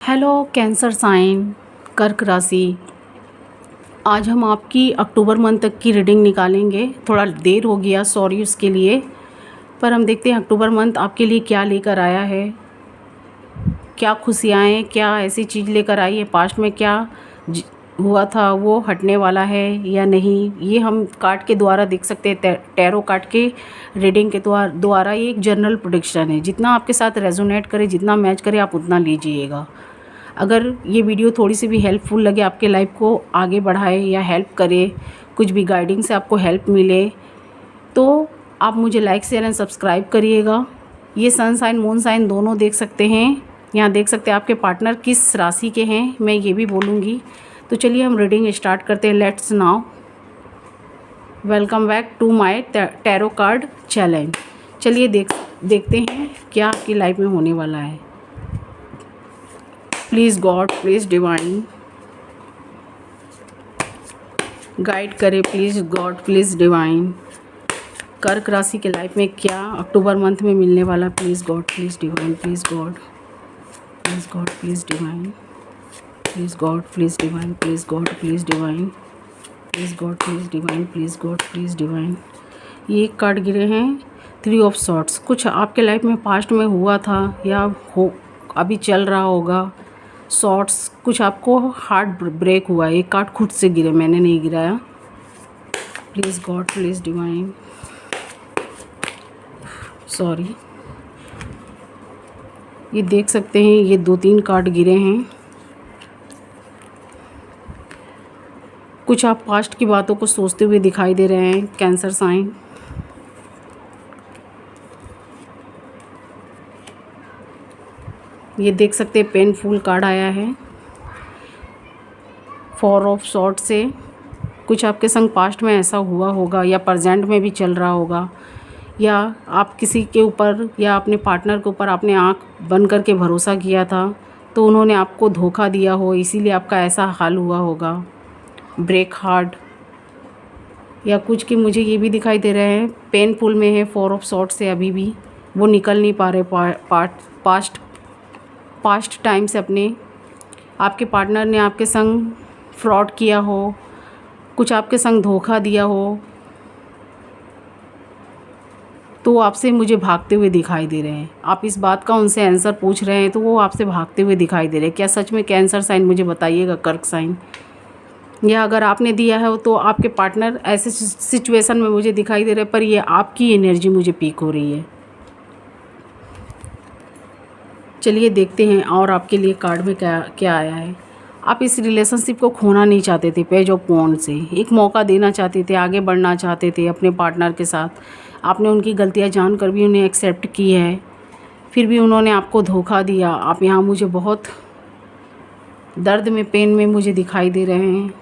Hello cancer sign, कर्क राशि। आज हम आपकी अक्टूबर मंथ तक की रीडिंग निकालेंगे। थोड़ा देर हो गया, सॉरी उसके लिए। पर हम देखते हैं अक्टूबर मंथ आपके लिए क्या लेकर आया है, क्या खुशियाँ हैं, क्या ऐसी चीज़ लेकर आई है, पास्ट में क्या हुआ था वो हटने वाला है या नहीं। ये हम कार्ड के द्वारा देख सकते हैं। टैरो कार्ड के रीडिंग के द्वारा ये एक जनरल प्रेडिक्शन है। जितना आपके साथ रेजोनेट करे, जितना मैच करे, आप उतना लीजिएगा। अगर ये वीडियो थोड़ी सी भी हेल्पफुल लगे, आपके लाइफ को आगे बढ़ाए या हेल्प करे, कुछ भी गाइडिंग से आपको हेल्प मिले, तो आप मुझे लाइक शेयर एंड सब्सक्राइब करिएगा। ये सन साइन मून साइन दोनों देख सकते हैं। यहाँ देख सकते हैं आपके पार्टनर किस राशि के हैं, मैं ये भी बोलूँगी। तो चलिए हम रीडिंग स्टार्ट करते हैं। Let's now welcome back to my tarot card challenge. चलिए देखते हैं क्या आपकी लाइफ में होने वाला है। Please God, please divine guide करे। Please God, please divine. कर्क राशि के लाइफ में क्या अक्टूबर मंथ में मिलने वाला। Please God, please divine, please God, please God, please divine, please God, please divine, please God, please divine, please God, please divine, please God, please divine. ये card गिरे हैं 3 ऑफ सॉर्ड्स। कुछ आपके लाइफ में past में हुआ था या हो अभी चल रहा होगा। सॉर्ट्स, कुछ आपको हार्ट ब्रेक हुआ है। ये कार्ड खुद से गिरे, मैंने नहीं गिराया। Please God, please divine, sorry. ये देख सकते हैं, ये 2-3 कार्ड गिरे हैं। कुछ आप पास्ट की बातों को सोचते हुए दिखाई दे रहे हैं कैंसर साइन। ये देख सकते हैं पेनफुल कार्ड आया है 4 ऑफ सॉर्ड से। कुछ आपके संग पास्ट में ऐसा हुआ होगा या प्रेजेंट में भी चल रहा होगा, या आप किसी के ऊपर या अपने पार्टनर के ऊपर आपने आंख बंद करके भरोसा किया था तो उन्होंने आपको धोखा दिया हो, इसीलिए आपका ऐसा हाल हुआ होगा। ब्रेक हार्ट या कुछ की मुझे ये भी दिखाई दे रहे हैं पेनफुल में है 4 ऑफ सॉर्ड से। अभी भी वो निकल नहीं पा रहे पास्ट टाइम से। अपने आपके पार्टनर ने आपके संग फ्रॉड किया हो, कुछ आपके संग धोखा दिया हो, तो आपसे मुझे भागते हुए दिखाई दे रहे हैं। आप इस बात का उनसे आंसर पूछ रहे हैं तो वो आपसे भागते हुए दिखाई दे रहे हैं। क्या सच में कैंसर साइन, मुझे बताइएगा कर्क साइन। या अगर आपने दिया है तो आपके पार्टनर ऐसे सिचुएशन में मुझे दिखाई दे रहे हैं, पर ये आपकी एनर्जी मुझे पीक हो रही है। चलिए देखते हैं और आपके लिए कार्ड में क्या क्या आया है। आप इस रिलेशनशिप को खोना नहीं चाहते थे। पेज ऑफ वॉन्ड से एक मौका देना चाहते थे, आगे बढ़ना चाहते थे अपने पार्टनर के साथ। आपने उनकी गलतियां जानकर भी उन्हें एक्सेप्ट की है, फिर भी उन्होंने आपको धोखा दिया। आप यहाँ मुझे बहुत दर्द में, पेन में मुझे दिखाई दे रहे हैं।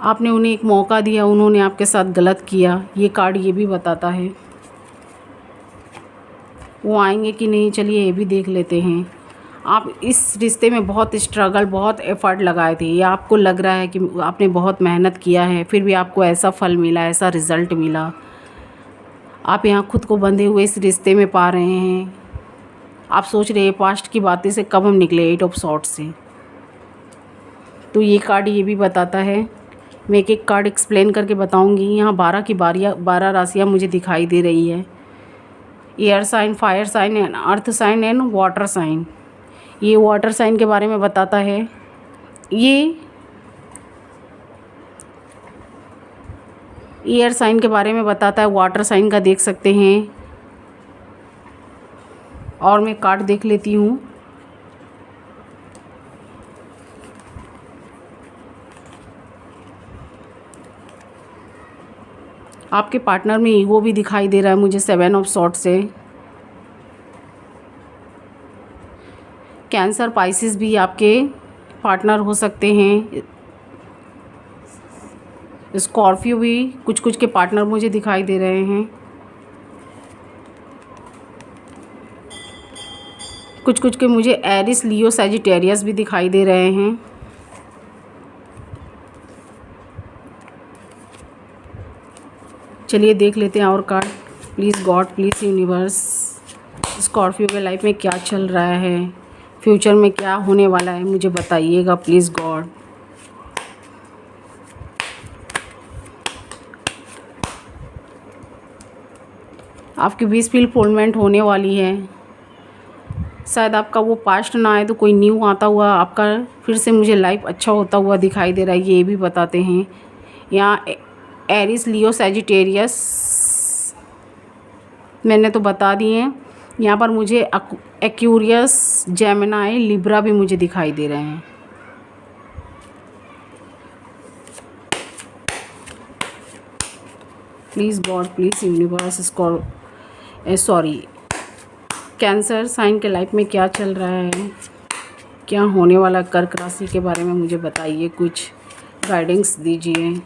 आपने उन्हें एक मौका दिया, उन्होंने आपके साथ गलत किया। ये कार्ड ये भी बताता है। वो आएंगे कि नहीं, चलिए ये भी देख लेते हैं। आप इस रिश्ते में बहुत स्ट्रगल, बहुत एफर्ट लगाए थे। ये आपको लग रहा है कि आपने बहुत मेहनत किया है, फिर भी आपको ऐसा फल मिला, ऐसा रिज़ल्ट मिला। आप यहाँ खुद को बंधे हुए इस रिश्ते में पा रहे हैं। आप सोच रहे हैं पास्ट की बातें से कब हम निकले 8 ऑफ सॉर्ड्स से। तो ये कार्ड ये भी बताता है। मैं एक एक कार्ड एक्सप्लेन करके बताऊँगी। यहाँ 12 राशियाँ मुझे दिखाई दे रही है। Air sign, fire sign and earth sign and water sign. ये वाटर साइन के बारे में बताता है। ये एयर साइन के बारे में बताता है। वाटर साइन का देख सकते हैं। और मैं कार्ड देख लेती हूँ। आपके पार्टनर में ईगो भी दिखाई दे रहा है मुझे 7 ऑफ सॉर्ड से। कैंसर, पाइसिस भी आपके पार्टनर हो सकते हैं। स्कॉर्पियो भी कुछ के पार्टनर मुझे दिखाई दे रहे हैं। कुछ के मुझे एरिस, लियो, सैजिटेरियस भी दिखाई दे रहे हैं। चलिए देख लेते हैं और card. Please God, please universe, Scorpio के लाइफ में क्या चल रहा है, फ्यूचर में क्या होने वाला है, मुझे बताइएगा प्लीज़ गॉड। आपकी 20 फुलफिलमेंट होने वाली है। शायद आपका वो पास्ट ना आए तो कोई न्यू आता हुआ आपका फिर से मुझे लाइफ अच्छा होता हुआ दिखाई दे रहा है, ये भी बताते हैं। यहाँ एरिस, लियो, सैजिटेरियस मैंने तो बता दिए हैं। यहाँ पर मुझे एक्यूरियस, जेमिनाई, लिब्रा भी मुझे दिखाई दे रहे हैं। Please God, please universe, sorry Cancer sign के लाइफ में क्या चल रहा है, क्या होने वाला, कर्क राशि के बारे में मुझे बताइए, कुछ गाइडेंस दीजिए।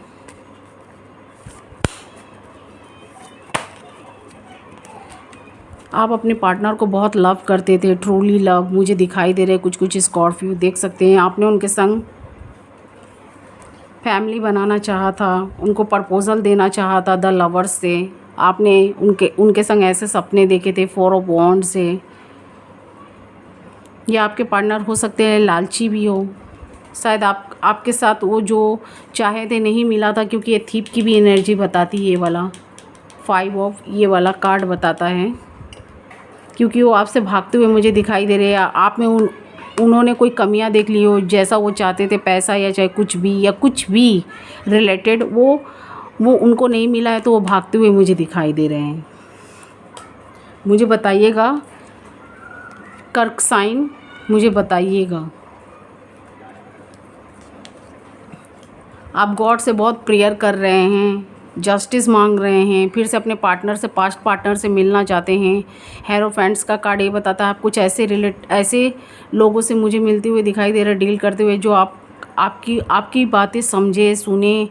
आप अपने पार्टनर को बहुत लव करते थे, ट्रूली लव मुझे दिखाई दे रहे हैं। कुछ स्कॉर्पियो देख सकते हैं, आपने उनके संग फैमिली बनाना चाहा था, उनको प्रपोजल देना चाहा था द लवर्स से। आपने उनके संग ऐसे सपने देखे थे 4 ऑफ वॉन्ड से। या आपके पार्टनर हो सकते हैं लालची भी हो, शायद आपके साथ वो जो चाहे थे नहीं मिला था, क्योंकि ये थीप की भी एनर्जी बताती है। ये वाला 5 ऑफ ये वाला कार्ड बताता है, क्योंकि वो आपसे भागते हुए मुझे दिखाई दे रहे हैं। आप में उन्होंने कोई कमियां देख ली हो, जैसा वो चाहते थे, पैसा या चाहे कुछ भी या कुछ भी रिलेटेड वो उनको नहीं मिला है, तो वो भागते हुए मुझे दिखाई दे रहे हैं। मुझे बताइएगा कर्क साइन, मुझे बताइएगा। आप गॉड से बहुत प्रेयर कर रहे हैं, जस्टिस मांग रहे हैं, फिर से अपने पार्टनर से, पास्ट पार्टनर से मिलना चाहते हैं। हेरोफेंट्स का कार्ड ये बताता है आप कुछ ऐसे लोगों से मुझे मिलते हुए दिखाई दे रहा है, डील करते हुए, जो आपकी बातें समझे, सुने,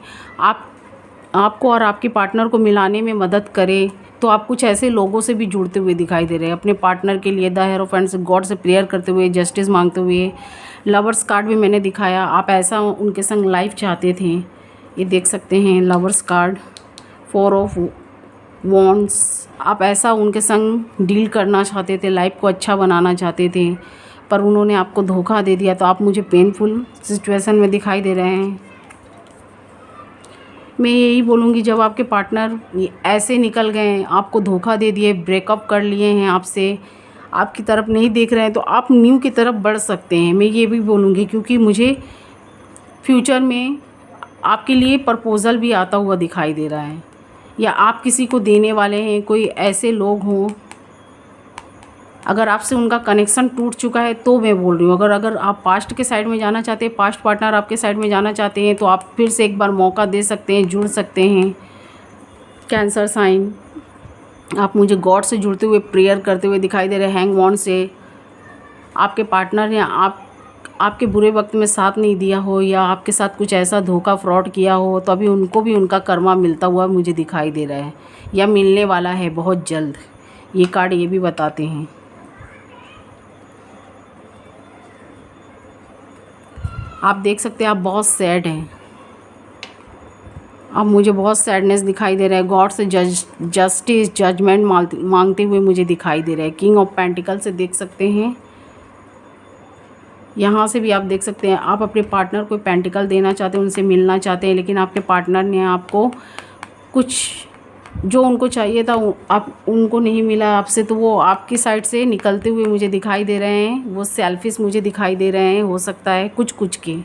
आपको और आपके पार्टनर को मिलाने में मदद करे। तो आप कुछ ऐसे लोगों से भी जुड़ते हुए दिखाई दे रहे हैं अपने पार्टनर के लिए। द हेरोफेंट्स, गॉड से प्रेयर करते हुए, जस्टिस मांगते हुए। लवर्स कार्ड भी मैंने दिखाया, आप ऐसा उनके संग लाइफ चाहते थे, ये देख सकते हैं लवर्स कार्ड। 4 ऑफ वॉन्ड्स, आप ऐसा उनके संग डील करना चाहते थे, लाइफ को अच्छा बनाना चाहते थे, पर उन्होंने आपको धोखा दे दिया। तो आप मुझे पेनफुल सिचुएशन में दिखाई दे रहे हैं। मैं यही बोलूँगी, जब आपके पार्टनर ऐसे निकल गए, आपको धोखा दे दिए, ब्रेकअप कर लिए हैं आपसे, आपकी तरफ नहीं देख रहे हैं, तो आप न्यू की तरफ बढ़ सकते हैं। मैं ये भी बोलूँगी, क्योंकि मुझे फ्यूचर में आपके लिए प्रपोज़ल भी आता हुआ दिखाई दे रहा है, या आप किसी को देने वाले हैं। कोई ऐसे लोग हों, अगर आपसे उनका कनेक्शन टूट चुका है तो मैं बोल रही हूँ। अगर आप पास्ट के साइड में जाना चाहते हैं, पास्ट पार्टनर आपके साइड में जाना चाहते हैं, तो आप फिर से एक बार मौका दे सकते हैं, जुड़ सकते हैं। कैंसर साइन, आप मुझे गॉड से जुड़ते हुए, प्रेयर करते हुए दिखाई दे रहे हैं। हैंग वॉन्ड से आपके पार्टनर ने आपके बुरे वक्त में साथ नहीं दिया हो, या आपके साथ कुछ ऐसा धोखा फ्रॉड किया हो, तो अभी उनको भी उनका कर्मा मिलता हुआ मुझे दिखाई दे रहा है, या मिलने वाला है बहुत जल्द। ये कार्ड ये भी बताते हैं। आप देख सकते हैं आप बहुत सैड हैं, अब मुझे बहुत सैडनेस दिखाई दे रहा है। गॉड से जस्टिस, जजमेंट मांगते हुए मुझे दिखाई दे रहा है। किंग ऑफ पेंटिकल से देख सकते हैं, यहाँ से भी आप देख सकते हैं आप अपने पार्टनर को पेंटिकल देना चाहते हैं, उनसे मिलना चाहते हैं, लेकिन आपके पार्टनर ने आपको कुछ जो उनको चाहिए था आप उनको नहीं मिला आपसे, तो वो आपकी साइड से निकलते हुए मुझे दिखाई दे रहे हैं। वो सेल्फिश मुझे दिखाई दे रहे हैं। हो सकता है कुछ के,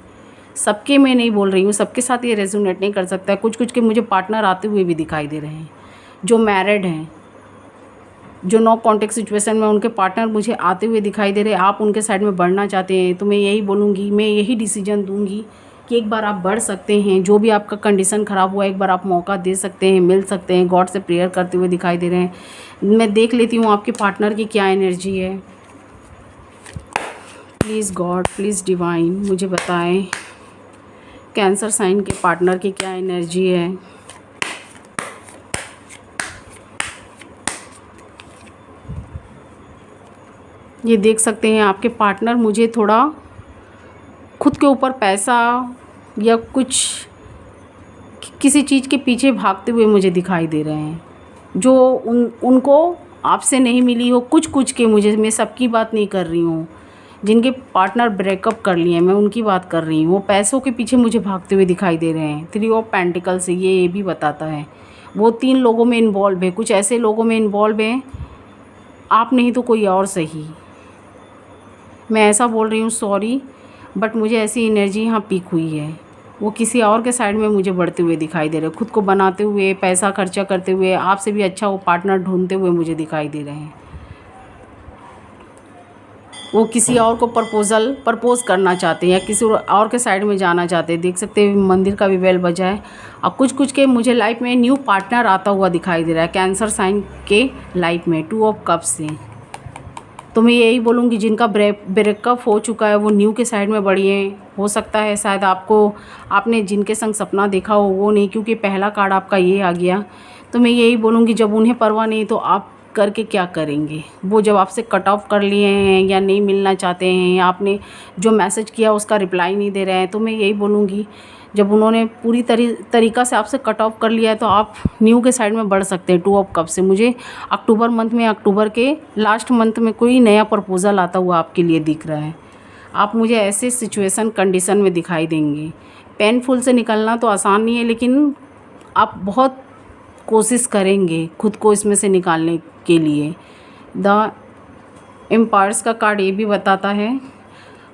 सबके मैं नहीं बोल रही हूँ, सबके साथ ये रेजोनेट नहीं कर सकता है। कुछ के मुझे पार्टनर आते हुए भी दिखाई दे रहे हैं, जो मैरिड हैं, जो नो कॉन्टेक्ट सिचुएशन में, उनके पार्टनर मुझे आते हुए दिखाई दे रहे हैं। आप उनके साइड में बढ़ना चाहते हैं, तो मैं यही बोलूँगी, मैं यही डिसीजन दूँगी कि एक बार आप बढ़ सकते हैं। जो भी आपका कंडीशन ख़राब हुआ, एक बार आप मौका दे सकते हैं, मिल सकते हैं। गॉड से प्रेयर करते हुए दिखाई दे रहे हैं। मैं देख लेती हूँ आपके पार्टनर की क्या एनर्जी है। प्लीज़ गॉड, प्लीज़ डिवाइन, मुझे बताएं कैंसर साइन के पार्टनर की क्या एनर्जी है। ये देख सकते हैं आपके पार्टनर मुझे थोड़ा खुद के ऊपर पैसा या कुछ किसी चीज़ के पीछे भागते हुए मुझे दिखाई दे रहे हैं, जो उनको आपसे नहीं मिली हो, कुछ कुछ के मुझे, मैं सबकी बात नहीं कर रही हूँ, जिनके पार्टनर ब्रेकअप कर लिए हैं मैं उनकी बात कर रही हूँ। वो पैसों के पीछे मुझे भागते हुए दिखाई दे रहे हैं। 3 ऑफ पेंटिकल से ये भी बताता है वो 3 लोगों में इन्वॉल्व है, कुछ ऐसे लोगों में इन्वॉल्व हैं, आप नहीं तो कोई और सही। मैं ऐसा बोल रही हूँ, सॉरी, बट मुझे ऐसी एनर्जी यहाँ पिक हुई है। वो किसी और के साइड में मुझे बढ़ते हुए दिखाई दे रहे हैं, खुद को बनाते हुए, पैसा खर्चा करते हुए, आपसे भी अच्छा वो पार्टनर ढूंढते हुए मुझे दिखाई दे रहे हैं। वो किसी और को प्रपोज़ करना चाहते हैं या किसी और के साइड में जाना चाहते हैं। देख सकते हैं मंदिर का भी बेल बजा है। और कुछ कुछ के मुझे लाइफ में न्यू पार्टनर आता हुआ दिखाई दे रहा है, कैंसर साइन के लाइफ में 2 ऑफ कप्स से। तो मैं यही बोलूँगी जिनका ब्रेकअप हो चुका है वो न्यू के साइड में बढ़िए। हो सकता है शायद आपने जिनके संग सपना देखा हो वो नहीं, क्योंकि पहला कार्ड आपका ये आ गया। तो मैं यही बोलूँगी जब उन्हें परवाह नहीं तो आप करके क्या करेंगे। वो जब आपसे कट ऑफ कर लिए हैं या नहीं मिलना चाहते हैं या आपने जो मैसेज किया उसका रिप्लाई नहीं दे रहे हैं, तो मैं यही बोलूँगी जब उन्होंने पूरी तरीक़ा से आपसे कट ऑफ कर लिया है तो आप न्यू के साइड में बढ़ सकते हैं 2 ऑफ कप से। मुझे अक्टूबर मंथ में, अक्टूबर के लास्ट मंथ में कोई नया प्रपोज़ल आता हुआ आपके लिए दिख रहा है। आप मुझे ऐसे सिचुएशन कंडीशन में दिखाई देंगे। पेनफुल से निकलना तो आसान नहीं है, लेकिन आप बहुत कोशिश करेंगे खुद को इसमें से निकालने के लिए। द एम्पायर्स का कार्ड ये भी बताता है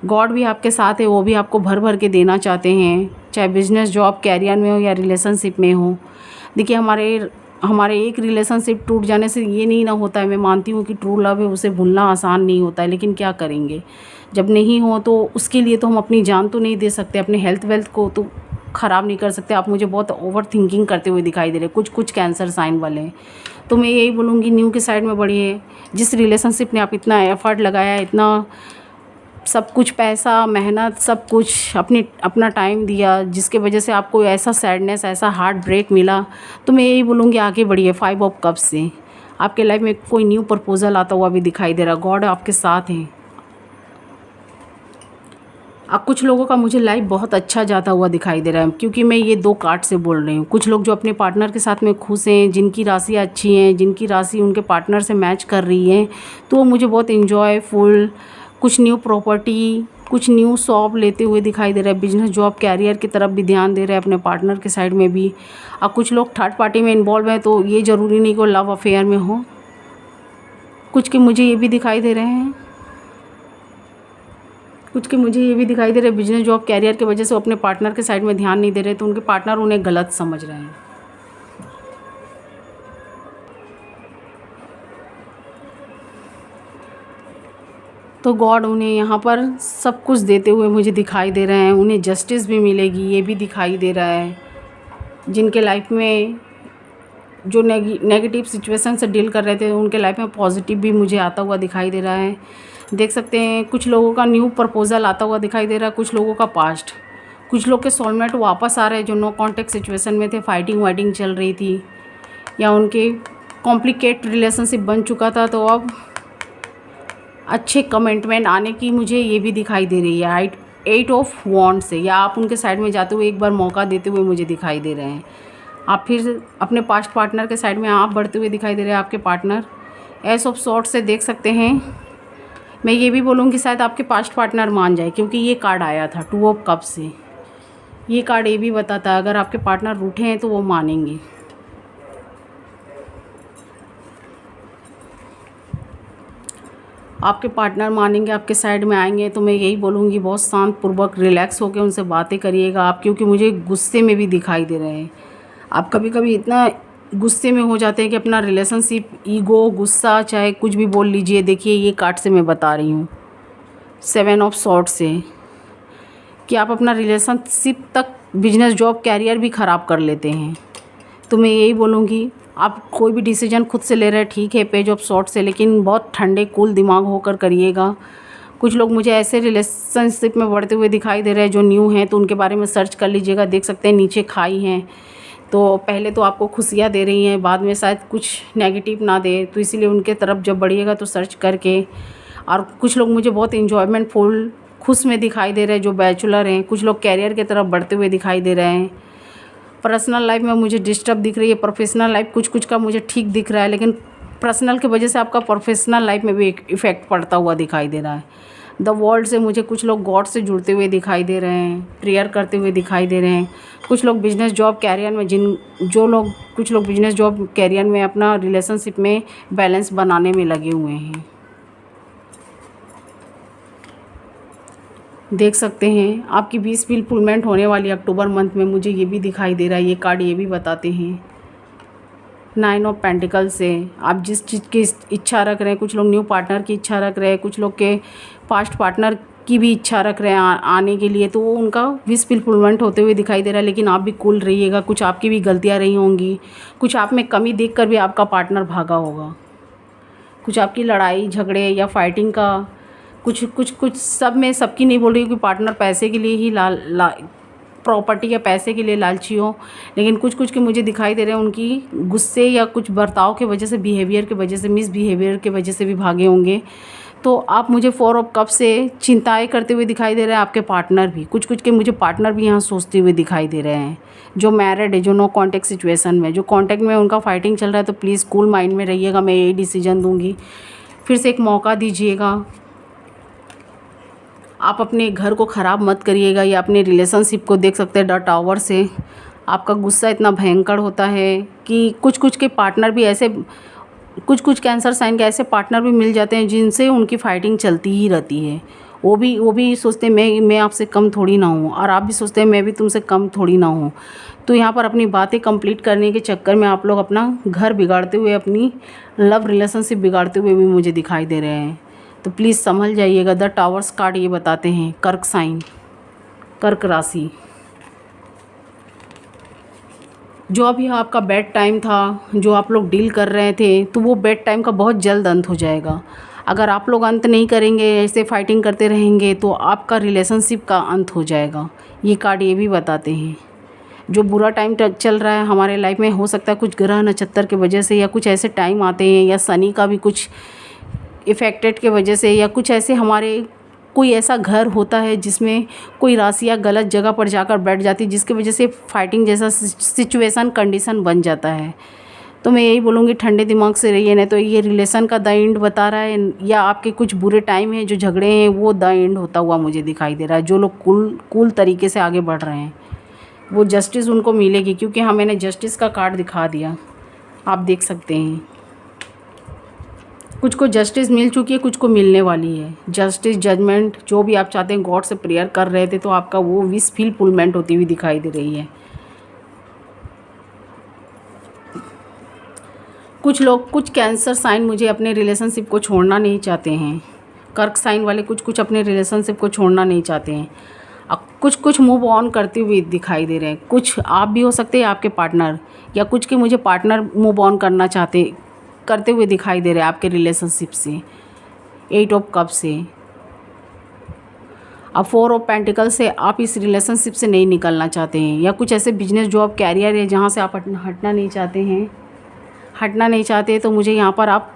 गॉड भी आपके साथ है, वो भी आपको भर भर के देना चाहते हैं, चाहे बिजनेस, जॉब, कैरियर में हो या रिलेशनशिप में हो। देखिए हमारे एक रिलेशनशिप टूट जाने से ये नहीं ना होता है। मैं मानती हूँ कि ट्रू लव है, उसे भूलना आसान नहीं होता है, लेकिन क्या करेंगे जब नहीं हो तो उसके लिए तो हम अपनी जान तो नहीं दे सकते, अपने हेल्थ वेल्थ को तो ख़राब नहीं कर सकते। आप मुझे बहुत ओवर थिंकिंग करते हुए दिखाई दे रहे हैं, कुछ कैंसर साइन वाले हैं। तो मैं यही बोलूँगी न्यू के साइड में बढ़िए। जिस रिलेशनशिप ने आप इतना एफर्ट लगाया, इतना सब कुछ, पैसा, मेहनत, सब कुछ, अपना टाइम दिया, जिसके वजह से आपको ऐसा सैडनेस, ऐसा हार्ट ब्रेक मिला, तो मैं यही बोलूँगी आगे बढ़िए। 5 ऑफ कप्स से आपके लाइफ में कोई न्यू प्रपोज़ल आता हुआ भी दिखाई दे रहा। गॉड आपके साथ हैं। अब कुछ लोगों का मुझे लाइफ बहुत अच्छा जाता हुआ दिखाई दे रहा है, क्योंकि मैं ये 2 कार्ड से बोल रही हूँ। कुछ लोग जो अपने पार्टनर के साथ में खुश हैं, जिनकी राशि अच्छी हैं, जिनकी राशि उनके पार्टनर से मैच कर रही है, तो वो मुझे बहुत इंजॉयफुल, कुछ न्यू प्रॉपर्टी, कुछ न्यू शॉप लेते हुए दिखाई दे रहा है। बिजनेस, जॉब, कैरियर की तरफ भी ध्यान दे रहे हैं अपने पार्टनर के साइड में भी। और कुछ लोग थर्ड पार्टी में इन्वॉल्व हैं, तो ये ज़रूरी नहीं कि वो लव अफेयर में हो। कुछ के मुझे ये भी दिखाई दे रहे हैं, बिजनेस, जॉब, कैरियर की वजह से वो अपने पार्टनर के साइड में ध्यान नहीं दे रहे, तो उनके पार्टनर उन्हें गलत समझ रहे हैं। तो गॉड उन्हें यहाँ पर सब कुछ देते हुए मुझे दिखाई दे रहे हैं। उन्हें जस्टिस भी मिलेगी, ये भी दिखाई दे रहा है। जिनके लाइफ में जो नेगेटिव सिचुएशन से डील कर रहे थे, उनके लाइफ में पॉजिटिव भी मुझे आता हुआ दिखाई दे रहा है। देख सकते हैं कुछ लोगों का न्यू प्रपोज़ल आता हुआ दिखाई दे रहा है, कुछ लोगों का पास्ट। कुछ लोग के सोलमेट वापस आ रहे हैं जो नो कॉन्टेक्ट सिचुएशन में थे, फाइटिंग वाइटिंग चल रही थी, या उनके कॉम्प्लिकेट रिलेशनशिप बन चुका था, तो अब अच्छे कमिटमेंट आने की मुझे ये भी दिखाई दे रही है 8 ऑफ वॉन्ड से। या आप उनके साइड में जाते हुए एक बार मौका देते हुए मुझे दिखाई दे रहे हैं। आप फिर अपने पास्ट पार्टनर के साइड में आप बढ़ते हुए दिखाई दे रहे हैं। आपके पार्टनर एस ऑफ सॉर्ट से देख सकते हैं। मैं ये भी बोलूँगी शायद आपके पास्ट पार्टनर मान जाए, क्योंकि ये कार्ड आया था 2 ऑफ कप से। ये कार्ड ये भी बताता है अगर आपके पार्टनर रूठे हैं तो वो मानेंगे। आपके पार्टनर मानेंगे, आपके साइड में आएंगे। तो मैं यही बोलूँगी बहुत शांतपूर्वक रिलैक्स होकर उनसे बातें करिएगा आप, क्योंकि मुझे गुस्से में भी दिखाई दे रहे हैं। आप कभी कभी इतना गुस्से में हो जाते हैं कि अपना रिलेशनशिप, ईगो, गुस्सा, चाहे कुछ भी बोल लीजिए। देखिए ये कार्ड से मैं बता रही हूँ 7 ऑफ सॉर्ट से कि आप अपना रिलेशनशिप तक, बिजनेस, जॉब, कैरियर भी ख़राब कर लेते हैं। तो मैं यही बोलूँगी आप कोई भी डिसीजन खुद से ले रहे हैं, ठीक है, पेज ऑफ सॉर्ट से, लेकिन बहुत ठंडे कूल दिमाग होकर करिएगा। कुछ लोग मुझे ऐसे रिलेशनशिप में बढ़ते हुए दिखाई दे रहे हैं जो न्यू हैं, तो उनके बारे में सर्च कर लीजिएगा। देख सकते हैं नीचे खाई हैं, तो पहले तो आपको खुशियाँ दे रही हैं, बाद में शायद कुछ नेगेटिव ना दे, तो इसीलिए उनके तरफ जब बढ़िएगा तो सर्च करके। और कुछ लोग मुझे बहुत इंजॉयमेंट फुल, खुश में दिखाई दे रहे हैं जो बैचलर हैं। कुछ लोग कैरियर की तरफ बढ़ते हुए दिखाई दे रहे हैं। पर्सनल लाइफ में मुझे डिस्टर्ब दिख रही है, प्रोफेशनल लाइफ कुछ का मुझे ठीक दिख रहा है, लेकिन पर्सनल की वजह से आपका प्रोफेशनल लाइफ में भी एक इफ़ेक्ट पड़ता हुआ दिखाई दे रहा है। द वर्ल्ड से मुझे कुछ लोग गॉड से जुड़ते हुए दिखाई दे रहे हैं, प्रेयर करते हुए दिखाई दे रहे हैं। कुछ लोग बिजनेस जॉब कैरियर में कुछ लोग बिजनेस जॉब कैरियर में अपना रिलेशनशिप में बैलेंस बनाने में लगे हुए हैं। देख सकते हैं आपकी 20 फुलफिलमेंट होने वाली अक्टूबर मंथ में, मुझे ये भी दिखाई दे रहा है। ये कार्ड ये भी बताते हैं 9 ऑफ पेंटिकल से आप जिस चीज़ की इच्छा रख रहे हैं, कुछ लोग न्यू पार्टनर की इच्छा रख रहे हैं, कुछ लोग के पास्ट पार्टनर की भी इच्छा रख रहे हैं आने के लिए, तो वो उनका विश फुलफिलमेंट होते हुए दिखाई दे रहा है। लेकिन आप भी कूल रहिएगा, कुछ आपकी भी गलतियाँ रही होंगी, कुछ आप में कमी देख कर भी आपका पार्टनर भागा होगा, कुछ आपकी लड़ाई झगड़े या फाइटिंग का कुछ सब में सबकी नहीं बोल रही कि पार्टनर पैसे के लिए ही प्रॉपर्टी या पैसे के लिए लालची हो, लेकिन कुछ के मुझे दिखाई दे रहे हैं उनकी गुस्से या कुछ बर्ताव के वजह से, बिहेवियर के वजह से, मिसबिहेवियर के वजह से भी भागे होंगे। तो आप मुझे 4 ऑफ कप से चिंताएं करते हुए दिखाई दे रहे हैं। आपके पार्टनर भी कुछ के मुझे पार्टनर भी यहाँ सोचते हुए दिखाई दे रहे हैं, जो मैरिड है, जो नो कॉन्टैक्ट सिचुएशन में, जो कॉन्टैक्ट में उनका फाइटिंग चल रहा है। तो प्लीज़ कूल माइंड में रहिएगा, मैं यही डिसीजन दूँगी। फिर से एक मौका दीजिएगा, आप अपने घर को ख़राब मत करिएगा या अपने रिलेशनशिप को। देख सकते हैं द टावर से आपका गुस्सा इतना भयंकर होता है कि कुछ के पार्टनर भी ऐसे, कुछ कैंसर साइन के ऐसे पार्टनर भी मिल जाते हैं जिनसे उनकी फाइटिंग चलती ही रहती है। वो भी सोचते हैं मैं आपसे कम थोड़ी ना हूँ, और आप भी सोचते हैं मैं भी तुमसे कम थोड़ी ना हूँ। तो यहाँ पर अपनी बातें कंप्लीट करने के चक्कर में आप लोग अपना घर बिगाड़ते हुए, अपनी लव रिलेशनशिप बिगाड़ते हुए भी मुझे दिखाई दे रहे हैं। तो प्लीज़ संभल जाइएगा। द टावर्स कार्ड ये बताते हैं कर्क साइन, कर्क राशि, जो अभी आपका बैड टाइम था, जो आप लोग डील कर रहे थे, तो वो बैड टाइम का बहुत जल्द अंत हो जाएगा। अगर आप लोग अंत नहीं करेंगे, ऐसे फाइटिंग करते रहेंगे, तो आपका रिलेशनशिप का अंत हो जाएगा। ये कार्ड ये भी बताते हैं जो बुरा टाइम चल रहा है हमारे लाइफ में, हो सकता है कुछ ग्रह नक्षत्र की वजह से, या कुछ ऐसे टाइम आते हैं, या शनि का भी कुछ इफ़ेक्टेड के वजह से, या कुछ ऐसे हमारे कोई ऐसा घर होता है जिसमें कोई राशियाँ गलत जगह पर जाकर बैठ जाती है, जिसकी वजह से फाइटिंग जैसा सिचुएशन कंडीशन बन जाता है। तो मैं यही बोलूँगी ठंडे दिमाग से रहिए, नहीं तो ये रिलेशन का द एंड बता रहा है, या आपके कुछ बुरे टाइम हैं जो झगड़े हैं वो द एंड होता हुआ मुझे दिखाई दे रहा है। जो लोग कूल तरीके से आगे बढ़ रहे हैं वो जस्टिस उनको मिलेगी, क्योंकि हाँ मैंने जस्टिस का कार्ड दिखा दिया, आप देख सकते हैं। कुछ को जस्टिस मिल चुकी है, कुछ को मिलने वाली है। जस्टिस, जजमेंट, जो भी आप चाहते हैं, गॉड से प्रेयर कर रहे थे तो आपका वो विश फुलफिलमेंट होती हुई दिखाई दे रही है। कुछ लोग, कुछ कैंसर साइन मुझे अपने रिलेशनशिप को छोड़ना नहीं चाहते हैं। कर्क साइन वाले कुछ अपने रिलेशनशिप को छोड़ना नहीं चाहते हैं। अब कुछ मूव ऑन करते हुए दिखाई दे रहे हैं। कुछ आप भी हो सकते हैं, आपके पार्टनर, या कुछ के मुझे पार्टनर मूव ऑन करते हुए दिखाई दे रहे हैं आपके रिलेशनशिप से। 8 ऑफ कप से, अब 4 ऑफ पेंटिकल से आप इस रिलेशनशिप से नहीं निकलना चाहते हैं, या कुछ ऐसे बिजनेस जॉब कैरियर है जहाँ से आप हटना नहीं चाहते, तो मुझे यहाँ पर आप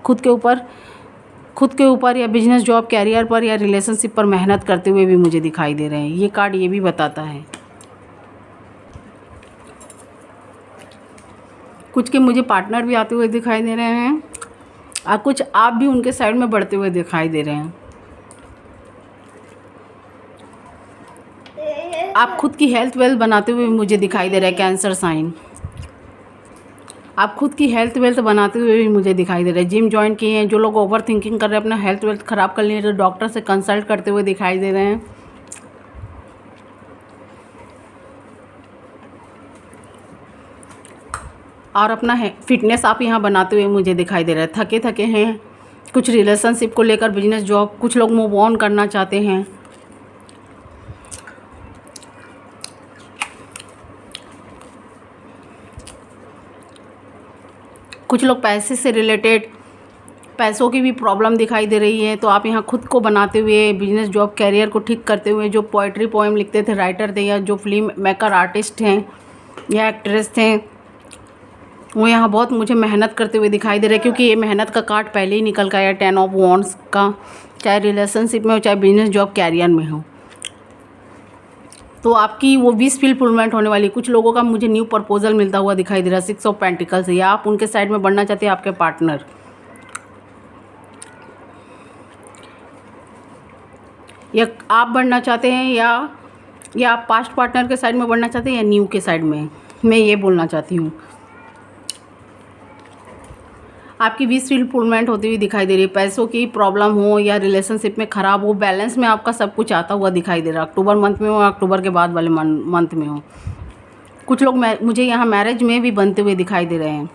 खुद के ऊपर या बिजनेस जॉब कैरियर पर या रिलेशनशिप पर मेहनत करते हुए भी मुझे दिखाई दे रहे हैं। ये कार्ड ये भी बताता है। कुछ के मुझे पार्टनर भी आते हुए दिखाई दे रहे हैं, और कुछ आप भी उनके साइड में बढ़ते हुए दिखाई दे रहे हैं। आप खुद की हेल्थ वेल्थ बनाते हुए मुझे दिखाई दे रहा है कैंसर साइन। आप खुद की हेल्थ वेल्थ बनाते हुए भी मुझे दिखाई दे रहा है। जिम ज्वाइन किए हैं, जो लोग ओवर थिंकिंग कर रहे हैं, अपना हेल्थ वेल्थ ख़राब कर लिए, तो डॉक्टर से कंसल्ट करते हुए दिखाई दे रहे हैं। और अपना फिटनेस आप यहाँ बनाते हुए मुझे दिखाई दे रहा है। थके हैं कुछ रिलेशनशिप को लेकर, बिजनेस जॉब, कुछ लोग मूव ऑन करना चाहते हैं। कुछ लोग पैसे से रिलेटेड, पैसों की भी प्रॉब्लम दिखाई दे रही है। तो आप यहाँ खुद को बनाते हुए, बिजनेस जॉब कैरियर को ठीक करते हुए, जो पोइट्री पोएम लिखते थे, राइटर थे, या जो फिल्म मेकर आर्टिस्ट हैं या एक्ट्रेस थे, वो यहाँ बहुत मुझे मेहनत करते हुए दिखाई दे रहे हैं, क्योंकि ये मेहनत का कार्ड पहले ही निकल गया है। 10 ऑफ वॉन्ड्स का, चाहे रिलेशनशिप में हो, चाहे बिजनेस जॉब कैरियर में हो। तो आपकी वो विश फुलफिलमेंट होने वाली। कुछ लोगों का मुझे न्यू प्रपोजल मिलता हुआ दिखाई दे रहा है 6 ऑफ पेंटिकल्स से, या आप उनके साइड में बढ़ना चाहते हैं, आपके पार्टनर, या आप बढ़ना चाहते हैं, या आप पास्ट पार्टनर के साइड में बढ़ना चाहते हैं, या न्यू के साइड में, मैं ये बोलना चाहती हूँ। आपकी विश फुलफिलमेंट होती हुई दिखाई दे रही है। पैसों की प्रॉब्लम हो या रिलेशनशिप में ख़राब हो, बैलेंस में आपका सब कुछ आता हुआ दिखाई दे रहा है। अक्टूबर मंथ में हो, अक्टूबर के बाद वाले मंथ में हो। कुछ लोग मुझे यहाँ मैरिज में भी बनते हुए दिखाई दे रहे हैं।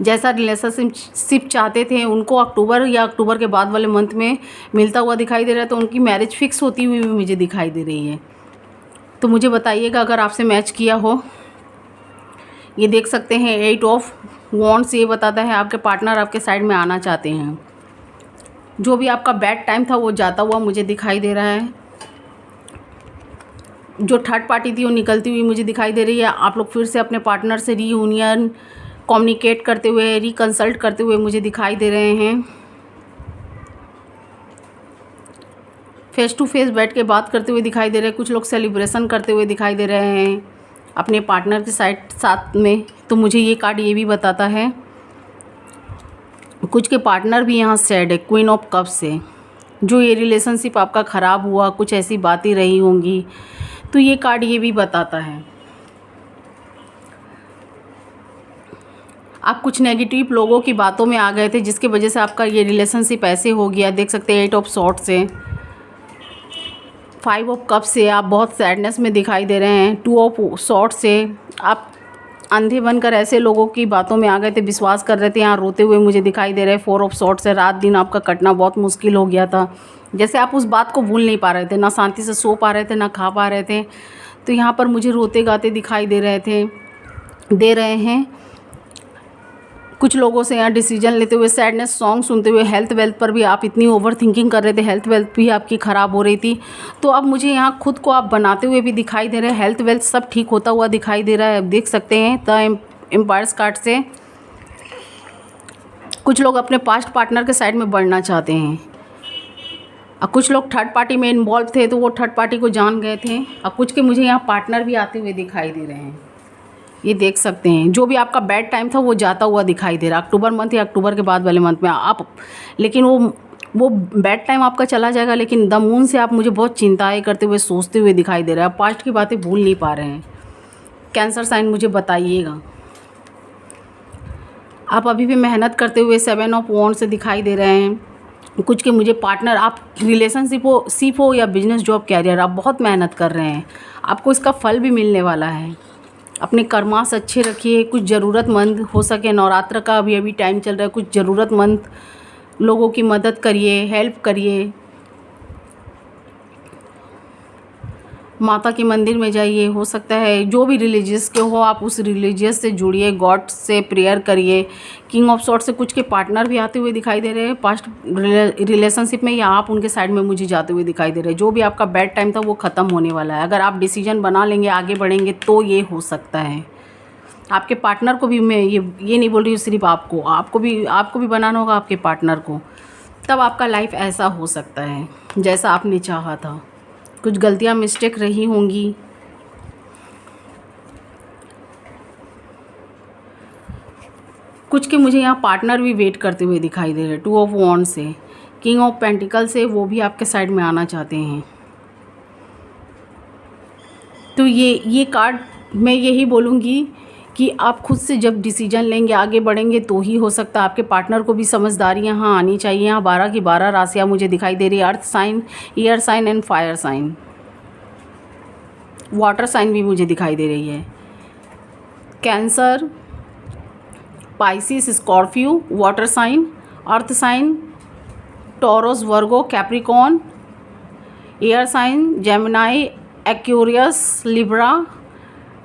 जैसा रिलेशनशिप चाहते थे उनको अक्टूबर या अक्टूबर के बाद वाले मंथ में मिलता हुआ दिखाई दे रहा है, तो उनकी मैरिज फिक्स होती हुई भी मुझे दिखाई दे रही है। तो मुझे बताइएगा अगर आपसे मैच किया हो। ये देख सकते हैं 8 ऑफ वॉन्ड्स, ये बताता है आपके पार्टनर आपके साइड में आना चाहते हैं। जो भी आपका बैड टाइम था वो जाता हुआ मुझे दिखाई दे रहा है। जो थर्ड पार्टी थी वो निकलती हुई मुझे दिखाई दे रही है। आप लोग फिर से अपने पार्टनर से रीयूनियन, कम्युनिकेट करते हुए, रिकंसल्ट करते हुए मुझे दिखाई दे रहे हैं। फेस टू फेस बैठ के बात करते हुए दिखाई दे रहे हैं। कुछ लोग सेलिब्रेशन करते हुए दिखाई दे रहे हैं अपने पार्टनर के साथ में। तो मुझे ये कार्ड ये भी बताता है कुछ के पार्टनर भी यहाँ सैड है, क्वीन ऑफ कप्स से। जो ये रिलेशनशिप आपका ख़राब हुआ, कुछ ऐसी बातें रही होंगी, तो ये कार्ड ये भी बताता है आप कुछ नेगेटिव लोगों की बातों में आ गए थे, जिसकी वजह से आपका ये रिलेशनशिप ऐसे हो गया। देख सकते हैं 8 ऑफ सॉर्ड्स से, 5 ऑफ कप से आप बहुत सैडनेस में दिखाई दे रहे हैं। 2 ऑफ सॉर्ड्स से आप अंधे बनकर ऐसे लोगों की बातों में आ गए थे, विश्वास कर रहे थे, यहाँ रोते हुए मुझे दिखाई दे रहे हैं। 4 ऑफ सॉर्ड्स से रात दिन आपका कटना बहुत मुश्किल हो गया था। जैसे आप उस बात को भूल नहीं पा रहे थे, ना शांति से सो पा रहे थे, ना खा पा रहे थे। तो यहाँ पर मुझे रोते गाते दिखाई दे रहे हैं। कुछ लोगों से यहाँ डिसीजन लेते हुए, सैडनेस सॉन्ग सुनते हुए, हेल्थ वेल्थ पर भी आप इतनी ओवर थिंकिंग कर रहे थे, हेल्थ वेल्थ भी आपकी ख़राब हो रही थी। तो अब मुझे यहाँ खुद को आप बनाते हुए भी दिखाई दे रहे हैं, हेल्थ वेल्थ सब ठीक होता हुआ दिखाई दे रहा है। देख सकते हैं द एम्पायर्स कार्ड से कुछ लोग अपने पास्ट पार्टनर के साइड में बढ़ना चाहते हैं, और कुछ लोग थर्ड पार्टी में इन्वॉल्व थे तो वो थर्ड पार्टी को जान गए थे, और कुछ के मुझे यहाँ पार्टनर भी आते हुए दिखाई दे रहे हैं। ये देख सकते हैं जो भी आपका बैड टाइम था वो जाता हुआ दिखाई दे रहा है अक्टूबर मंथ या अक्टूबर के बाद वाले मंथ में आप। लेकिन वो बैड टाइम आपका चला जाएगा, लेकिन द मून से आप मुझे बहुत चिंताएं करते हुए, सोचते हुए दिखाई दे रहे हैं। आप पास्ट की बातें भूल नहीं पा रहे हैं। कैंसर साइन मुझे बताइएगा। आप अभी भी मेहनत करते हुए 7 ऑफ वॉन्ड से दिखाई दे रहे हैं। कुछ के मुझे पार्टनर, आप रिलेशनशिप हो या बिजनेस, जॉब, कैरियर, आप बहुत मेहनत कर रहे हैं। आपको इसका फल भी मिलने वाला है। अपने कर्मास अच्छे रखिए। कुछ ज़रूरतमंद हो सके, नवरात्र का अभी टाइम चल रहा है, कुछ ज़रूरतमंद लोगों की मदद करिए, हेल्प करिए। माता के मंदिर में जाइए, हो सकता है जो भी रिलीजियस के हो आप उस रिलीजियस से जुड़िए, गॉड से प्रेयर करिए। किंग ऑफ सॉर्ड से कुछ के पार्टनर भी आते हुए दिखाई दे रहे हैं पास्ट रिलेशनशिप में, या आप उनके साइड में मुझे जाते हुए दिखाई दे रहे हैं। जो भी आपका बैड टाइम था वो ख़त्म होने वाला है। अगर आप डिसीजन बना लेंगे, आगे बढ़ेंगे, तो ये हो सकता है। आपके पार्टनर को भी मैं ये नहीं बोल रही हूँ सिर्फ आपको भी बनाना होगा आपके पार्टनर को, तब आपका लाइफ ऐसा हो सकता है जैसा आपने चाहा था। कुछ गलतियाँ, मिस्टेक रही होंगी। कुछ के मुझे यहाँ पार्टनर भी वेट करते हुए दिखाई दे रहे हैं। 2 ऑफ वॉन्ड से, किंग ऑफ पेंटिकल से, वो भी आपके साइड में आना चाहते हैं। तो ये कार्ड मैं यही बोलूँगी कि आप खुद से जब डिसीजन लेंगे, आगे बढ़ेंगे, तो ही हो सकता है। आपके पार्टनर को भी समझदारी यहाँ आनी चाहिए। यहाँ 12 की 12 राशियाँ मुझे दिखाई दे रही है। Earth sign, air sign and fire sign, water sign भी मुझे दिखाई दे रही है। Cancer, Pisces, Scorpio, water sign, earth sign, Taurus, Virgo, Capricorn, air sign, Gemini, Aquarius, Libra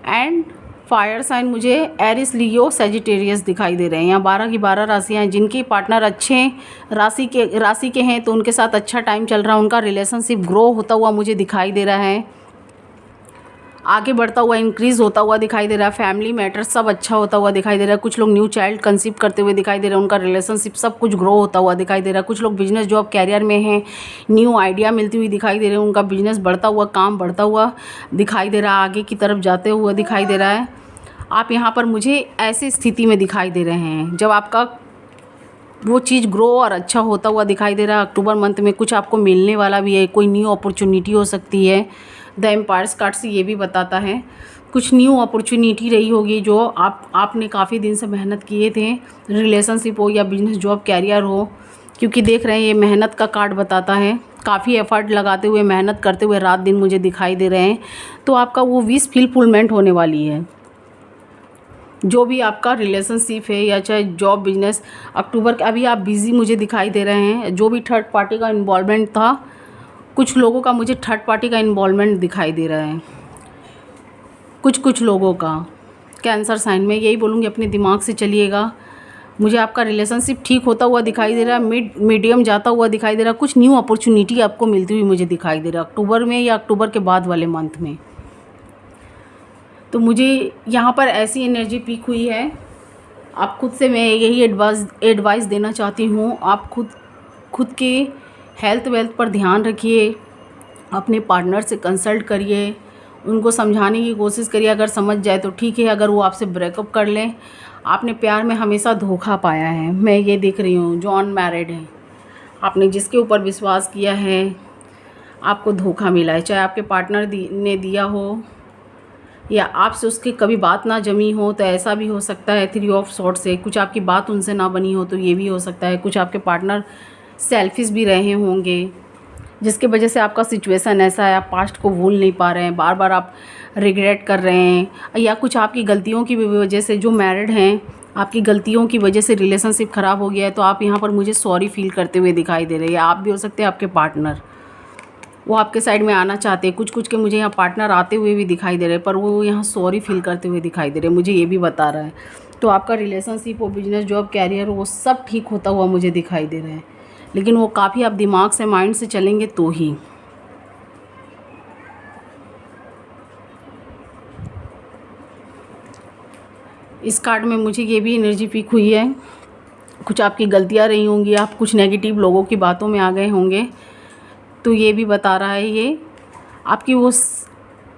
and fire sign मुझे एरिस, लियो, सेजिटेरियस दिखाई दे रहे हैं। यहाँ 12 की 12 राशियाँ हैं। जिनके पार्टनर अच्छे राशि के हैं तो उनके साथ अच्छा टाइम चल रहा है, उनका रिलेशनशिप ग्रो होता हुआ मुझे दिखाई दे रहा है। आगे बढ़ता हुआ, इंक्रीज़ होता हुआ दिखाई दे रहा है। फैमिली मैटर सब अच्छा होता हुआ दिखाई दे रहा है। कुछ लोग न्यू चाइल्ड कंसीव करते हुए दिखाई दे रहे हैं। उनका रिलेशनशिप सब कुछ ग्रो होता हुआ दिखाई दे रहा है। कुछ लोग बिजनेस जॉब कैरियर में हैं, न्यू आइडिया मिलती हुई दिखाई दे रहे हैं। उनका बिजनेस बढ़ता हुआ, काम बढ़ता हुआ दिखाई दे रहा है, आगे की तरफ जाते हुए दिखाई दे रहा है। आप यहाँ पर मुझे ऐसी स्थिति में दिखाई दे रहे हैं जब आपका वो चीज़ ग्रो और अच्छा होता हुआ दिखाई दे रहा है। अक्टूबर मंथ में कुछ आपको मिलने वाला भी है, कोई न्यू अपॉर्चुनिटी हो सकती है। द एम्पायर्स कार्ड से ये भी बताता है कुछ न्यू अपॉर्चुनिटी रही होगी जो आपने काफ़ी दिन से मेहनत किए थे, रिलेशनशिप हो या बिजनेस जॉब कैरियर हो, क्योंकि देख रहे हैं ये मेहनत का कार्ड बताता है। काफ़ी एफर्ट लगाते हुए, मेहनत करते हुए रात दिन मुझे दिखाई दे रहे हैं। तो आपका वो विश फुलफिलमेंट होने वाली है। जो भी आपका रिलेशनशिप है या चाहे जॉब बिजनेस, अक्टूबर के अभी आप बिज़ी मुझे दिखाई दे रहे हैं। जो भी थर्ड पार्टी का इन्वॉल्वमेंट था, कुछ लोगों का मुझे थर्ड पार्टी का इन्वॉल्वमेंट दिखाई दे रहा है। कुछ लोगों का कैंसर साइन में यही बोलूँगी, अपने दिमाग से चलिएगा। मुझे आपका रिलेशनशिप ठीक होता हुआ दिखाई दे रहा है, मीडियम जाता हुआ दिखाई दे रहा है। कुछ न्यू अपॉर्चुनिटी आपको मिलती हुई मुझे दिखाई दे रहा है अक्टूबर में या अक्टूबर के बाद वाले मंथ में। तो मुझे यहाँ पर ऐसी एनर्जी पीक हुई है। आप खुद से मैं यही एडवाइस देना चाहती हूँ। आप खुद के हेल्थ वेल्थ पर ध्यान रखिए, अपने पार्टनर से कंसल्ट करिए, उनको समझाने की कोशिश करिए। अगर समझ जाए तो ठीक है, अगर वो आपसे ब्रेकअप कर लें। आपने प्यार में हमेशा धोखा पाया है, मैं ये देख रही हूँ। जो अनमैरिड है, आपने जिसके ऊपर विश्वास किया है, आपको धोखा मिला है। चाहे आपके पार्टनर ने दिया हो या आपसे उसकी कभी बात ना जमी हो, तो ऐसा भी हो सकता है। 3 ऑफ सॉर्ड्स से कुछ आपकी बात उनसे ना बनी हो, तो ये भी हो सकता है। कुछ आपके पार्टनर सेल्फिश भी रहे होंगे, जिसकी वजह से आपका सिचुएशन ऐसा है। आप पास्ट को भूल नहीं पा रहे हैं, बार बार आप रिग्रेट कर रहे हैं। या कुछ आपकी गलतियों की वजह से, जो मैरिड हैं, आपकी गलतियों की वजह से रिलेशनशिप ख़राब हो गया है, तो आप यहाँ पर मुझे सॉरी फील करते हुए दिखाई दे रहे हैं। आप भी हो सकते हैं, आपके पार्टनर वो आपके साइड में आना चाहते हैं। कुछ के मुझे यहाँ पार्टनर आते हुए भी दिखाई दे रहे हैं, पर वो यहाँ सॉरी फील करते हुए दिखाई दे रहे हैं, मुझे ये भी बता रहा है। तो आपका रिलेशनशिप हो, बिजनेस जॉब कैरियर हो, वो सब ठीक होता हुआ मुझे दिखाई दे रहा है। लेकिन वो काफ़ी आप दिमाग से, माइंड से चलेंगे तो ही। इस कार्ड में मुझे ये भी एनर्जी पिक हुई है। कुछ आपकी गलतियाँ रही होंगी, आप कुछ नेगेटिव लोगों की बातों में आ गए होंगे, तो ये भी बता रहा है ये आपकी वो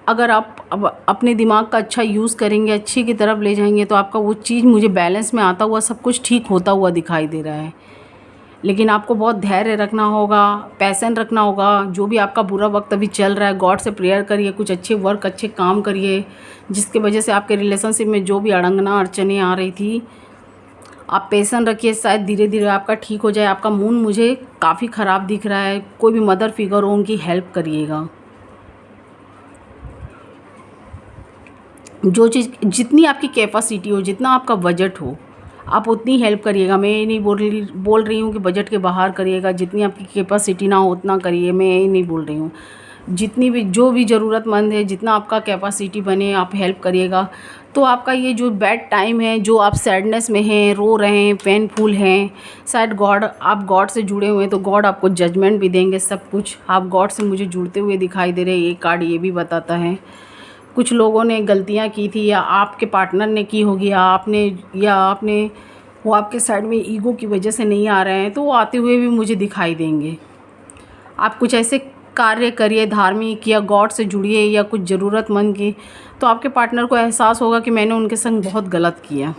अगर आप अब अपने दिमाग का अच्छा यूज़ करेंगे, अच्छी की तरफ ले जाएंगे, तो आपका वो चीज़ मुझे बैलेंस में आता हुआ, सब कुछ ठीक होता हुआ दिखाई दे रहा है। लेकिन आपको बहुत धैर्य रखना होगा, पैशन रखना होगा। जो भी आपका बुरा वक्त अभी चल रहा है, गॉड से प्रेयर करिए, कुछ अच्छे वर्क, अच्छे काम करिए, जिसकी वजह से आपके रिलेशनशिप में जो भी अड़ंगना अड़चने आ रही थी, आप पेशेंस रखिए। शायद धीरे धीरे आपका ठीक हो जाए। आपका मूड मुझे काफ़ी ख़राब दिख रहा है। कोई भी मदर फिगर हो, उनकी हेल्प करिएगा। जो चीज़, जितनी आपकी कैपेसिटी हो, जितना आपका बजट हो, आप उतनी हेल्प करिएगा। मैं ये नहीं बोल रही हूँ कि बजट के बाहर करिएगा। जितनी आपकी कैपेसिटी ना हो उतना करिए, मैं ये नहीं बोल रही हूँ। जितनी भी, जो भी ज़रूरतमंद है, जितना आपका कैपेसिटी बने, आप हेल्प करिएगा। तो आपका ये जो बैड टाइम है, जो आप सैडनेस में हैं, रो रहे हैं, पेनफुल हैं, शायद आप गॉड से जुड़े हुए हैं, तो गॉड आपको जजमेंट भी देंगे। सब कुछ आप गॉड से मुझे जुड़ते हुए दिखाई दे रहे हैं। ये कार्ड ये भी बताता है कुछ लोगों ने गलतियाँ की थी, या आपके पार्टनर ने की होगी, या आपने वो आपके साइड में ईगो की वजह से नहीं आ रहे हैं, तो वो आते हुए भी मुझे दिखाई देंगे। आप कुछ ऐसे कार्य करिए धार्मिक, या गॉड से जुड़िए, या कुछ ज़रूरतमंद की, तो आपके पार्टनर को एहसास होगा कि मैंने उनके संग बहुत गलत किया।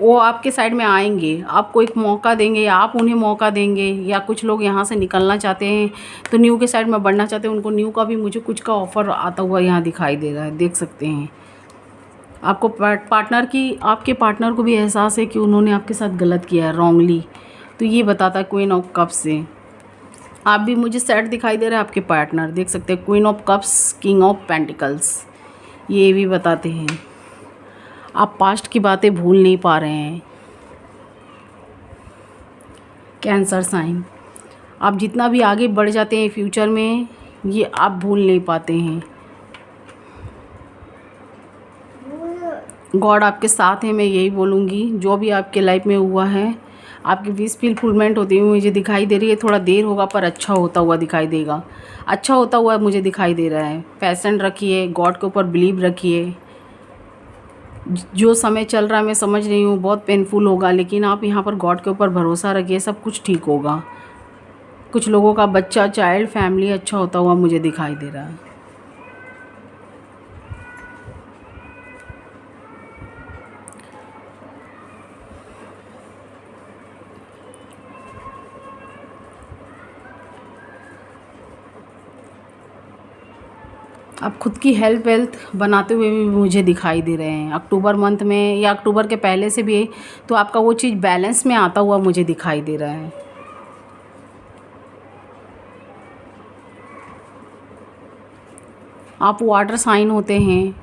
वो आपके साइड में आएंगे, आपको एक मौका देंगे, या आप उन्हें मौका देंगे। या कुछ लोग यहाँ से निकलना चाहते हैं, तो न्यू के साइड में बढ़ना चाहते हैं, उनको न्यू का भी मुझे कुछ का ऑफ़र आता हुआ यहाँ दिखाई दे रहा है, देख सकते हैं। आपको आपके पार्टनर को भी एहसास है कि उन्होंने आपके साथ गलत किया है, रॉन्गली। तो ये बताता है क्वीन ऑफ कप्स से। आप भी मुझे सैड दिखाई दे रहा है, आपके पार्टनर देख सकते हैं, queen of cups, king of pentacles, ये भी बताते हैं आप पास्ट की बातें भूल नहीं पा रहे हैं। कैंसर साइन, आप जितना भी आगे बढ़ जाते हैं फ्यूचर में, ये आप भूल नहीं पाते हैं। गॉड आपके साथ है, मैं यही बोलूँगी। जो भी आपके लाइफ में हुआ है, आपकी विश फुलफिलमेंट होती हुई मुझे दिखाई दे रही है। थोड़ा देर होगा पर अच्छा होता हुआ दिखाई देगा, अच्छा होता हुआ मुझे दिखाई दे रहा है। पैशन रखिए, गॉड के ऊपर बिलीव रखिए। जो समय चल रहा है मैं समझ रही हूँ बहुत पेनफुल होगा, लेकिन आप यहाँ पर गॉड के ऊपर भरोसा रखिए, सब कुछ ठीक होगा। कुछ लोगों का बच्चा, चाइल्ड, फैमिली अच्छा होता हुआ मुझे दिखाई दे रहा है। आप खुद की हेल्थ वेल्थ बनाते हुए भी मुझे दिखाई दे रहे हैं अक्टूबर मंथ में, या अक्टूबर के पहले से भी, तो आपका वो चीज़ बैलेंस में आता हुआ मुझे दिखाई दे रहा है। आप वाटर साइन होते हैं,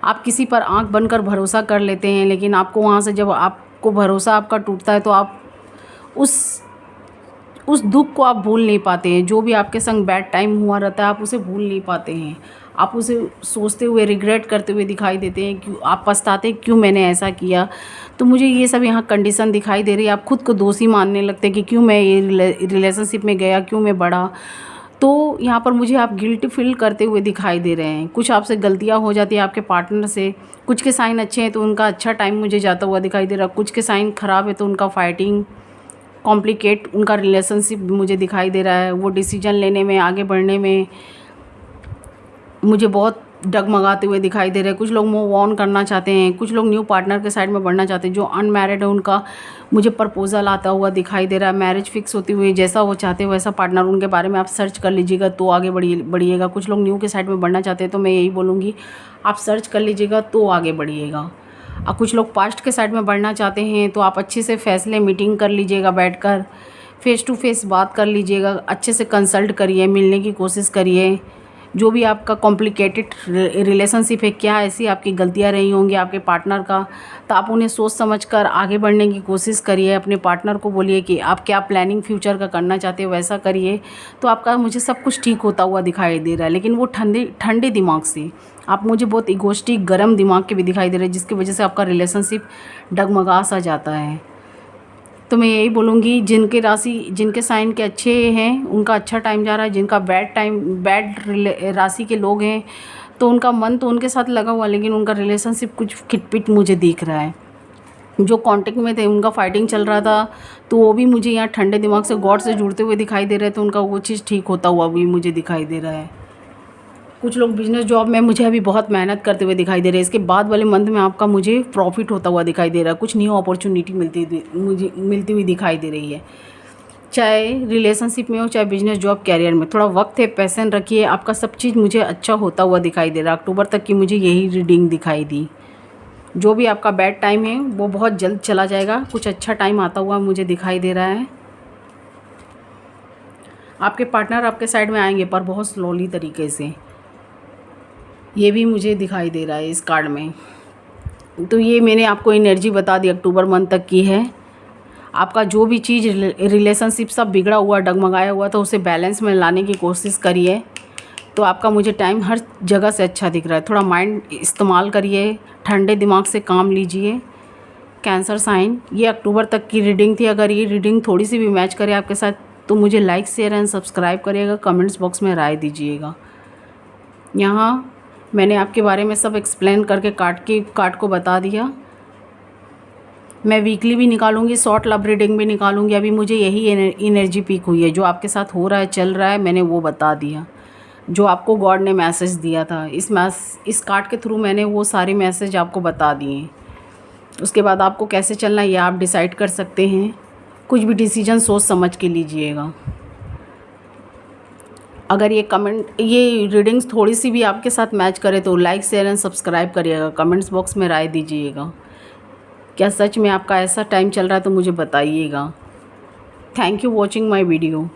आप किसी पर आंख बनकर भरोसा कर लेते हैं, लेकिन आपको वहाँ से जब आपको भरोसा आपका टूटता है तो आप उस दुःख को आप भूल नहीं पाते हैं। जो भी आपके संग बैड टाइम हुआ रहता है आप उसे भूल नहीं पाते हैं। आप उसे सोचते हुए, रिग्रेट करते हुए दिखाई देते हैं, क्यों आप पछताते हैं, क्यों मैंने ऐसा किया। तो मुझे ये सब यहाँ कंडीशन दिखाई दे रही है। आप खुद को दोषी मानने लगते हैं कि क्यों मैं ये रिलेशनशिप में गया, क्यों मैं बढ़ा। तो यहाँ पर मुझे आप गिल्ट फील करते हुए दिखाई दे रहे हैं। कुछ आपसे गलतियाँ हो जाती है आपके पार्टनर से। कुछ के साइन अच्छे हैं तो उनका अच्छा टाइम मुझे जाता हुआ दिखाई दे रहा है, कुछ के साइन ख़राब है तो उनका फाइटिंग, कॉम्प्लिकेट उनका रिलेशनशिप मुझे दिखाई दे रहा है। वो डिसीजन लेने में, आगे बढ़ने में मुझे बहुत डगमगाते हुए दिखाई दे रहे हैं। कुछ लोग मूव ऑन करना चाहते हैं, कुछ लोग न्यू पार्टनर के साइड में बढ़ना चाहते हैं। जो अनमैरिड है उनका मुझे प्रपोजल आता हुआ दिखाई दे रहा है, मैरिज फिक्स होती हुई। जैसा वो चाहते हैं वैसा पार्टनर, उनके बारे में आप सर्च कर लीजिएगा तो आगे बढ़िएगा। कुछ लोग न्यू के साइड में बढ़ना चाहते हैं तो मैं यही बोलूँगी आप सर्च कर लीजिएगा तो आगे बढ़िएगा। और कुछ लोग पास्ट के साइड में बढ़ना चाहते हैं तो आप अच्छे से फैसले, मीटिंग कर लीजिएगा, बैठकर फेस टू फेस बात कर लीजिएगा, अच्छे से कंसल्ट करिए, मिलने की कोशिश करिए। जो भी आपका कॉम्प्लिकेटेड रिलेशनशिप है, क्या ऐसी आपकी गलतियां रही होंगी आपके पार्टनर का, तो आप उन्हें सोच समझकर आगे बढ़ने की कोशिश करिए। अपने पार्टनर को बोलिए कि आप क्या प्लानिंग फ्यूचर का करना चाहते हो वैसा करिए, तो आपका मुझे सब कुछ ठीक होता हुआ दिखाई दे रहा है। लेकिन वो ठंडे दिमाग से, आप मुझे बहुत इगोस्टिक, गर्म दिमाग के भी दिखाई दे रहे हैं, जिसकी वजह से आपका रिलेशनशिप डगमगा सा जाता है। तो मैं यही बोलूँगी जिनके राशि, जिनके साइन के अच्छे हैं उनका अच्छा टाइम जा रहा है। जिनका बैड राशि के लोग हैं तो उनका मन तो उनके साथ लगा हुआ, लेकिन उनका रिलेशनशिप कुछ खिटपिट मुझे दिख रहा है। जो कांटेक्ट में थे उनका फाइटिंग चल रहा था तो वो भी मुझे यहाँ ठंडे दिमाग से गॉड से जुड़ते हुए दिखाई दे रहे थे, तो उनका वो चीज़ ठीक होता हुआ भी मुझे दिखाई दे रहा है। कुछ लोग बिजनेस जॉब में मुझे अभी बहुत मेहनत करते हुए दिखाई दे रहे हैं। इसके बाद वाले मंथ में आपका मुझे प्रॉफिट होता हुआ दिखाई दे रहा है। कुछ न्यू अपॉर्चुनिटी मिलती हुई दिखाई दे रही है, चाहे रिलेशनशिप में हो, चाहे बिजनेस जॉब कैरियर में। थोड़ा वक्त है, पैशन रखिए, आपका सब चीज़ मुझे अच्छा होता हुआ दिखाई दे रहा है। अक्टूबर तक की मुझे यही रीडिंग दिखाई दी। जो भी आपका बैड टाइम है वो बहुत जल्द चला जाएगा, कुछ अच्छा टाइम आता हुआ मुझे दिखाई दे रहा है। आपके पार्टनर आपके साइड में आएंगे पर बहुत स्लोली तरीके से, ये भी मुझे दिखाई दे रहा है इस कार्ड में। तो ये मैंने आपको एनर्जी बता दी अक्टूबर मंथ तक की है। आपका जो भी चीज़ रिलेशनशिप सब बिगड़ा हुआ, डगमगाया हुआ था, उसे बैलेंस में लाने की कोशिश करिए, तो आपका मुझे टाइम हर जगह से अच्छा दिख रहा है। थोड़ा माइंड इस्तेमाल करिए, ठंडे दिमाग से काम लीजिए। कैंसर साइन, ये अक्टूबर तक की रीडिंग थी। अगर ये रीडिंग थोड़ी सी भी मैच करे आपके साथ तो मुझे लाइक, शेयर एंड सब्सक्राइब करिएगा, कमेंट्स बॉक्स में राय दीजिएगा। यहाँ मैंने आपके बारे में सब एक्सप्लेन करके कार्ड को बता दिया। मैं वीकली भी निकालूंगी, शॉर्ट लव रीडिंग भी निकालूंगी। अभी मुझे यही एनर्जी पीक हुई है, जो आपके साथ हो रहा है, चल रहा है, मैंने वो बता दिया। जो आपको गॉड ने मैसेज दिया था इस कार्ड के थ्रू मैंने वो सारे मैसेज आपको बता दिए। उसके बाद आपको कैसे चलना है ये आप डिसाइड कर सकते हैं। कुछ भी डिसीजन सोच समझ के लीजिएगा। अगर ये रीडिंग्स थोड़ी सी भी आपके साथ मैच करे तो लाइक, शेयर एंड सब्सक्राइब करिएगा, कमेंट्स बॉक्स में राय दीजिएगा। क्या सच में आपका ऐसा टाइम चल रहा है तो मुझे बताइएगा। Thank you watching my video.